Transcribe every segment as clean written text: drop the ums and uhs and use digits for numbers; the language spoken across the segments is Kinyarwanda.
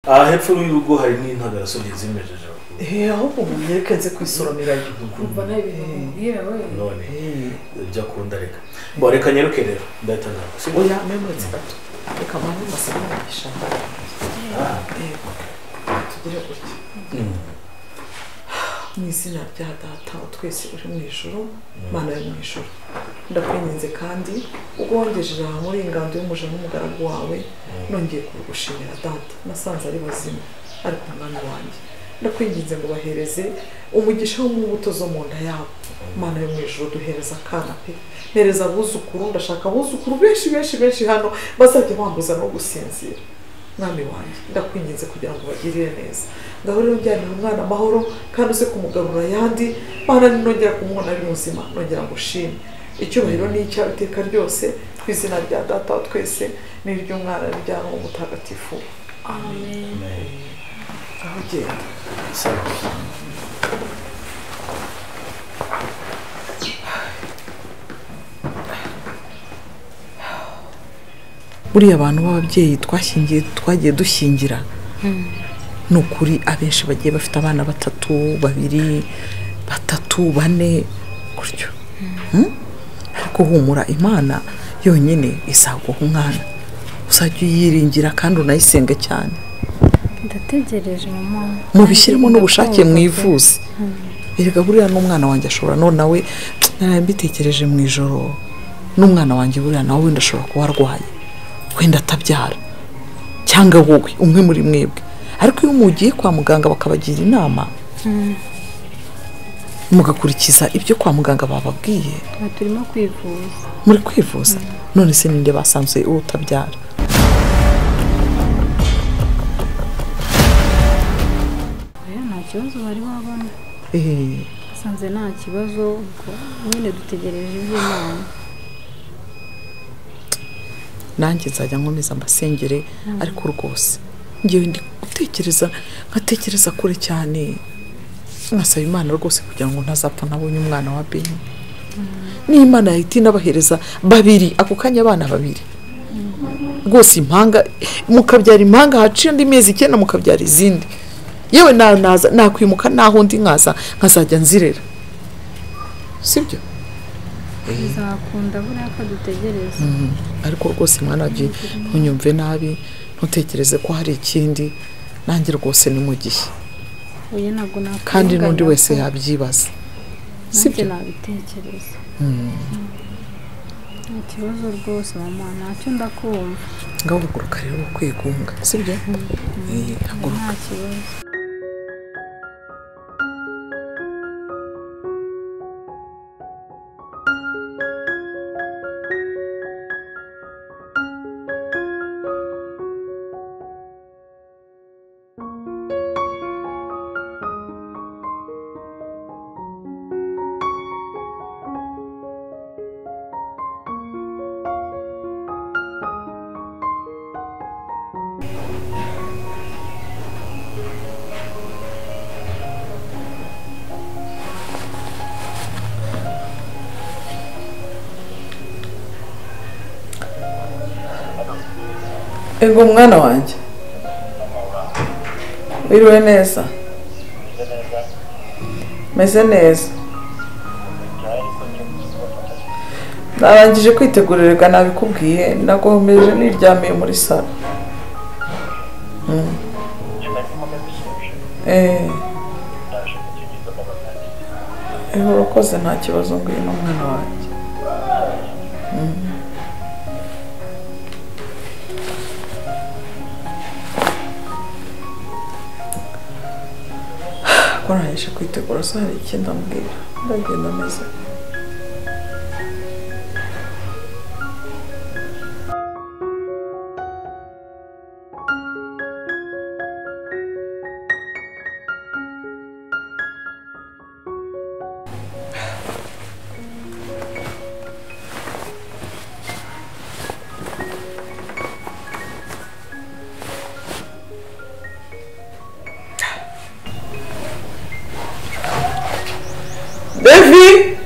hepfo y'urugo hari n'intagarasogi zimejeje ahubwo munyereke nze kwisoronerayo kumva nawe bimubwira we none ibyo akunda reka bo reka nyeruke rero ndahita nawe oya memetse gato reka mpamvu mbasabisha tugire gutya mu izina rya data twese uri mu ijuru mana yo mu ijuru ndakwinginze kandi ubwo wongejeje aha muri ingando y'umuja n'umugaragu wawe nongeye kugushimira data nasanze ari bazima ariko umwana wanjye ndakwinginze ngo bahereze umugisha wo mu mbuto zo mu nda yabo mana yo mu ijuru duhereza akana pe hereza abuzukuru ndashaka abuzukuru benshi hano bazajya bambuza no gusinzira mwami wanjye ndakwinginze kugira ngo bagirire neza ngaho rero njyanira umwana amahoro kandi uze kumugarura ayandi mana ninongera kumubona ari muzima nongera ngo ushime icyubahiro ni icyawe iteka ryose ku izina rya data wa twese n'iry'umwana n'iryanwa mutagatifu amen. aho genda buriya abantu b'ababyeyi twashingiye twagiye dushingira ni ukuri abenshi bagiye bafite abana 3 2 3 4 gutyo ariko humura imana yonyine isaguha umwana uzajya uyiringira kandi unayisenga cyane ndategereje mama mubishyiremo n'ubushake mwivuze erega buriya n'umwana wanjye ashobora none nawe narambitekereje mu ijoro n'umwana wanjye buriya nawe wenda ashobora kuba arwaye wenda atabyara cyangwa wowe umwe muri mwebwe ariko iyo mugiye kwa muganga bakabagira inama mugakurikiza ibyo kwa muganga bababwiye turimo kwivuza muri kwivuza none se ninde basanze utabyara nta kibazo bari babona sanze nta kibazo nyine dutegereje iby'Imana nanjye nzajya nkomeza mbasengere ariko rwose ngiye ndi nkatekereza kure cyane nkasaba Imana rwose kugira ngo ntazapfa nabonye umwana wa Beni n'Imana yahita inabahereza 2 ako kanya abana 2 rwose impanga mukabyara impanga haciye andi mezi 9 mukabyara izindi yewe nakwimuka naho ndi nkazajya nzirera sibyo bizakunda buriya ko dutegereza ariko rwose mwana wagiye ntunyumve nabi ntutekereze ko hari ikindi nanjye rwose ni mu gihe kandi n'undi wese yabyibaza sibyo nabitekereza nta kibazo rwose mama ntacyo ndakumva ngaho haguruka rero kwigunga sibyo haguruka nta kibazo ego mwana wanjye wiriwe neza meze neza narangije kwitegurira nabikubwiye nagomeje niryamiye muri salo urakoze nta kibazo ngwino mwana wanjye Korahisha kwitegura so hari ikindi ambwira ndagenda meze Devi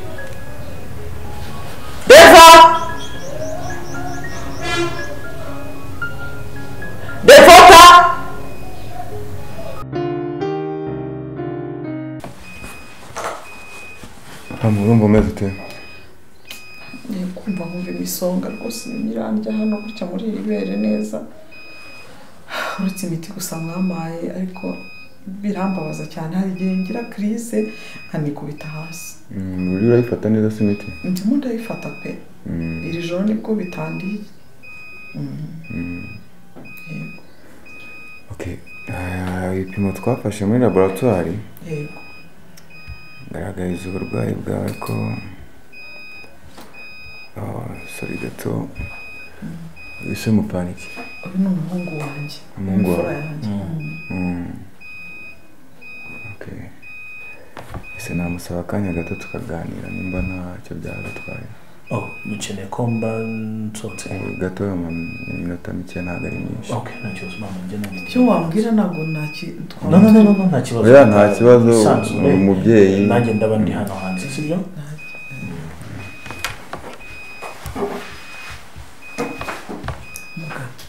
urumva umeze ute? ngiye kumva nkumva imisonga rwose nyirandya hano gutya muri iri bere neza uretse imiti gusa mwamaye ariko birambabaza cyane hari igihe ngira crise nkanikubita hasi uri urayifata neza se imiti? ndimo ndayifata pe iri joro nibwo bitandiye yego okay ibipimo twafashe muri laboratoire yego garagariza uburwayi bwawe ko sorry gato ese mupaniki uyu ni umuhungu wanjye imfura yanjye okay ese namusaba akanya gato tukaganira nimba ntacyo byagatwaye mukeneye ko mba nsotse gato iminota mike ntabwo ari myinshi okay ntacyo mama njye nani icyo wambwira ntabwo no nta kibazo oya nta kibazo umubyeyi nanjye ndaba ndi hano hanze sibyo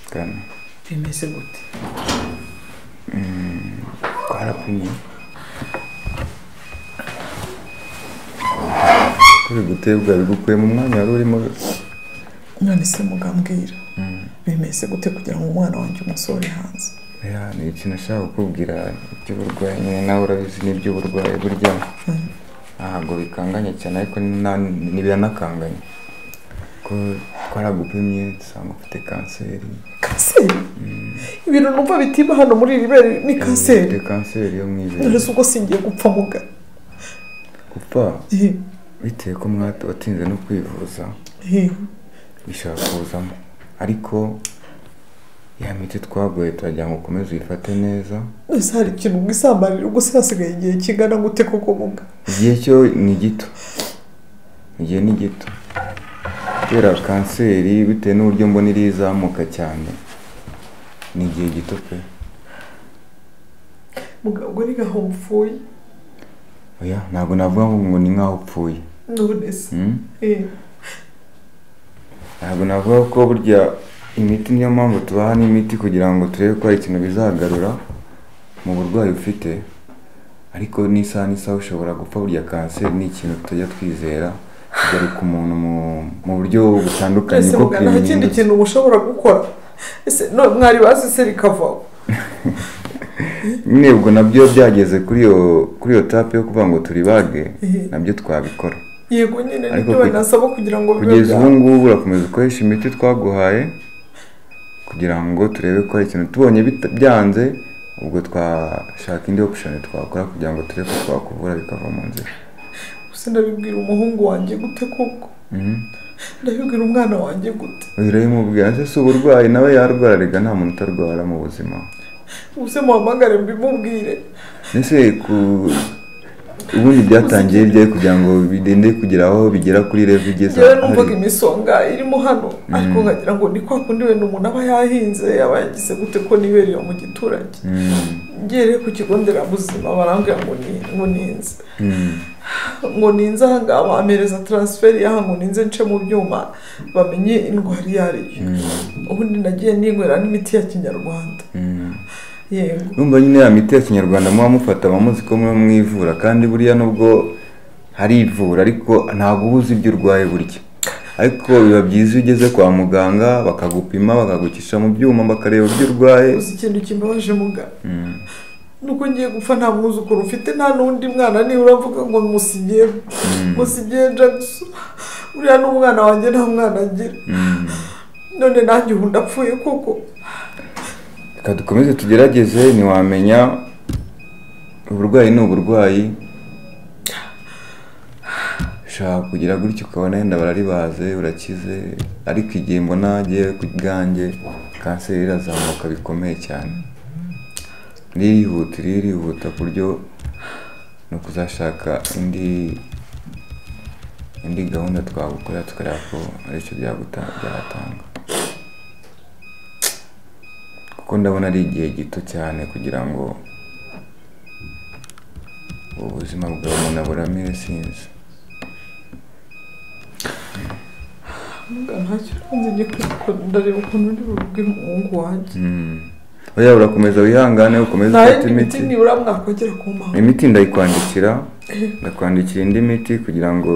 kana bimeze gute twarapimye kuri gutebwa bigukuye mu mwanya wari urimo none se mugambwira bimeze gute kugira ngo umwana wanjye umusore hanze ni ikintu nashaka kukubwira iby'uburwayi nyine nawe urabizi n'iby'uburwayi burya ntabwo bikanganye cyane ariko ntibiranakanganye ko twaragupimye dusanga ufite kanseri ibintu numva bitima hano muri iri bere ni kanseri ufite kanseri yo mu ibere none se ubwo singiye gupfa muga gupfa bitewe ko watinze no kwivuza bishobora kuzamo ariko ya miti twaguye turagira ngo ukomeze uyifate neza ese hari ikintu mwisambanira ubwo se hasigaye igihe kingana gute koko muga igihe cyo ni gito igihe ni gito kubera kanseri bitewe n'uburyo mbona irizamuka cyane ni igihe gito pe muga ubwo ni gaho upfuye oya ntabwo navuga ngo ni nkaho upfuye none se ntabwo navuga ko burya imiti niyo mpamvu tubaha n'imiti kugira ngo turebe ko hari ikintu bizagarura mu burwayi ufite ariko n'isaha n'isaha ushobora gupfa burya kanseri ni ikintu tutajya twizera kigaruka umuntu mu buryo butandukanye ko nta kindi kintu mushobora gukora ese mwari bazi se rikavaho nyine ubwo nabyo byageze kuri iyo tape yo kuvuga ngo turibage nabyo twabikora yego nyine nibyo banasaba kugira ngo bibe kugeza ubu ngubu urakomeza ukoresha imiti twaguhaye kugira ngo turebe ko hari ikintu tubonye byanze ubwo twashaka indi option twakora kugira ngo turebe ko twakuvura bikava mu nzira gusa ndabibwira umuhungu wanjye gute koko ndabibwira umwana wanjye gute urabimubwira se uburwayi nawe yarwara rega nta muntu utarwara mu buzima ubuse muhamagare mbimubwire ese ubundi byatangiye bye kugira ngo bidende kugira aho bigera kuri level igeze yewe numvaga imisonga irimo hano ariko nkagira ngo ni kwa kundi we n'umuntu aba yahinze aba yagize gute ko nibereye mu giturage ngere ku kigo nderabuzima barambwira ngo ninze ngo ninze aha ngaha bamereza transfer y'aha ngo ninze nce mu byuma bamenye indwara iyo ari yo ubundi nagiye ninywera n'imiti ya kinyarwanda yego numva nyine ya miti ya kinyarwanda muba mufata abamuzi ko muba mwivura kandi buriya nubwo hari ivura ariko ntabwo uba uzi ibyo urwaye burya ariko biba byiza iyo ugeze kwa muganga bakagupima bakagukisha mu byuma bakareba ibyo urwaye uzi ikintu kimbabaje muga nuko ngiye gupfa nta mwuzukuru ufite nta n'undi mwana niba uravuga ngo musigiye Jackson uriya n'umwana wanjye nta mwana agira none nanjye ubu ndapfuye koko reka dukomeze tugerageze ntiwamenya uburwayi ni uburwayi ushaka kugira gutyo ukabona yenda bararibaze urakize ariko igihe mbona agiye ku bwanjye kanseri irazamuka bikomeye cyane ririhuta ku buryo no kuzashaka indi gahunda twagukorera tukareba ko aricyo byatanga kuko ndabona ari igihe gito cyane kugira ngo ubuzima bwa umuntu aburamire sinzi ntacyo nzi ndareba ukuntu ndi bubwire umuhungu wanjye oya urakomeza wihangane ukomeze ufate imiti nibura mwakongera kumpaha imiti ndayikwandikira ndakwandikira indi miti kugira ngo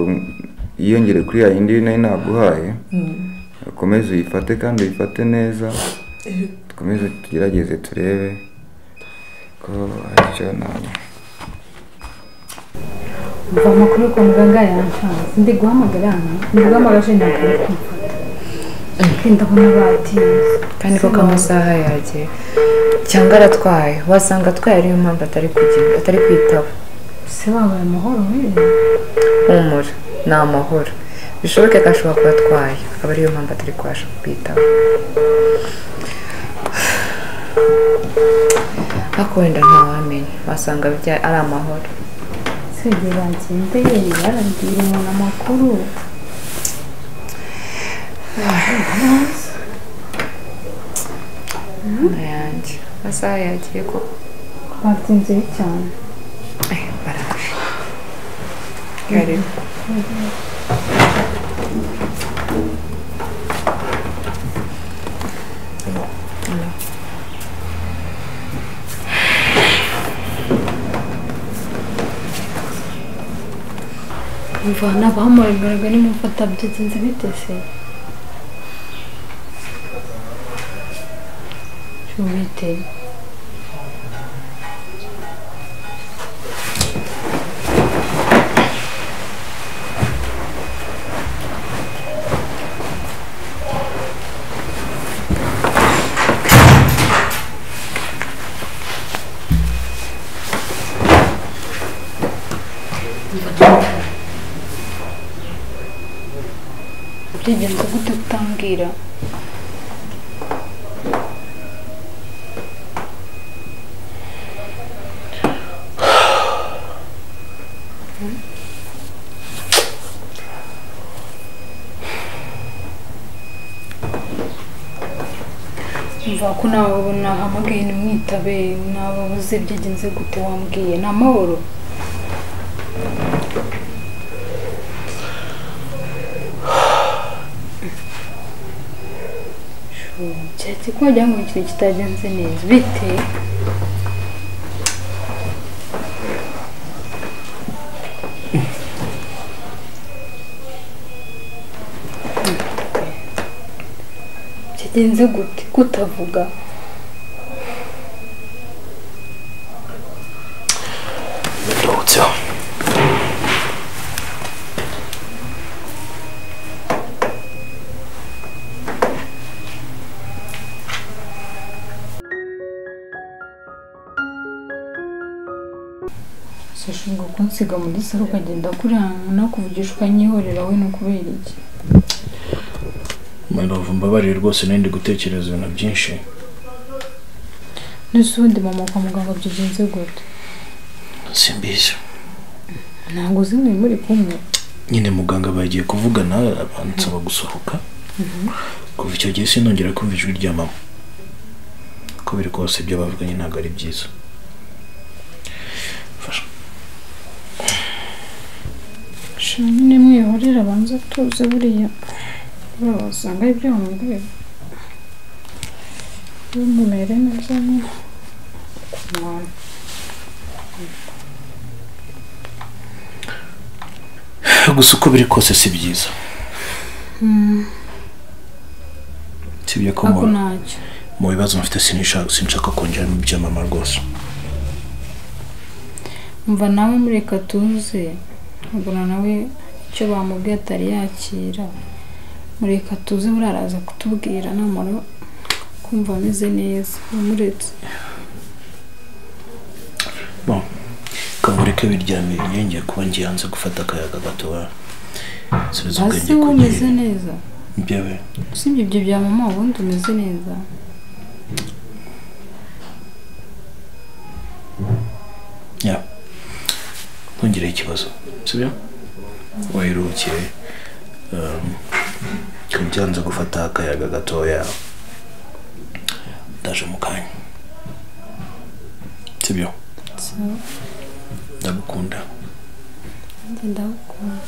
yiyongere kuri ya yindi nayo naguhaye ukomeze uyifate kandi uyifate neza dukomeze tugerageze turebe ko hari icyo naba mva amakuru yo kwa muganga yanshanze ndi guhamagara ntabwo ntabwo kumfata ndabona batinze kandi koko amasaha yagiye cyangwa aratwaye wasanga atwaye ariyo mpamvu atari kwitaba se babaye amahoro rero humura ni amahoro bishoboke ko ashobora kuba atwaye akaba ariyo mpamvu atari kubasha kwitaba ariko wenda ntawamenya wasanga ari amahoro sibyo bagenda yewe barabwira umuntu amakuru yanjye amasaha yagiye ko batinze cyane baraje karibu mvana bahamagaraga nimufata byagenze bite se bite byagenze gute utambwira mva ko nawe nahamagaye nimwitabe nababuze byagenze gute wambwiye ni amahoro cyati ko wagira ngo ikintu kitagenze neza bite cyagenze gute kutavuga Ndohutse sashinga kunsiga muri saro ukagenda kuriya nakuvugisha ukanyihorera we no kubera iki Malovu mbabarire rwose nindi gutekereza ibintu byinshi n'isundi mama kwa muganga byagenze gute simbizi ntabwo zimwe muri kumwe nyine muganga bagiye kuvugana abansaba gusohoka kuva icyo gihe sinongera kumva ijwi rya mama ko biri kose ibyo bavuganye ntabwo ari byiza fasha nyine mwihorera abanza tuze buriya wasanga ibyo wamubwira bimumere neza nyine gusa uko biri kose si byiza sibyo ko mu bibazo mfite sinshaka kongeramo ibya mama rwose mva nawe mureka tuze mbona nawe icyo bamubwiye atari yakira mureka tuze buraraza kutubwira namara kumva ameze neza muretse bon kamureke biryamye yengeye kuba ngiye hanze gufata akayaga gatoya subiza ubwenge ko umeze neza byawe usibye ibyo bya mama ubundi umeze neza ya ntugire ikibazo sibyo wayirukiye kujyanze gufata akayaga gatoya ndaje mu kanya sibyo ndagukunda ndagukunda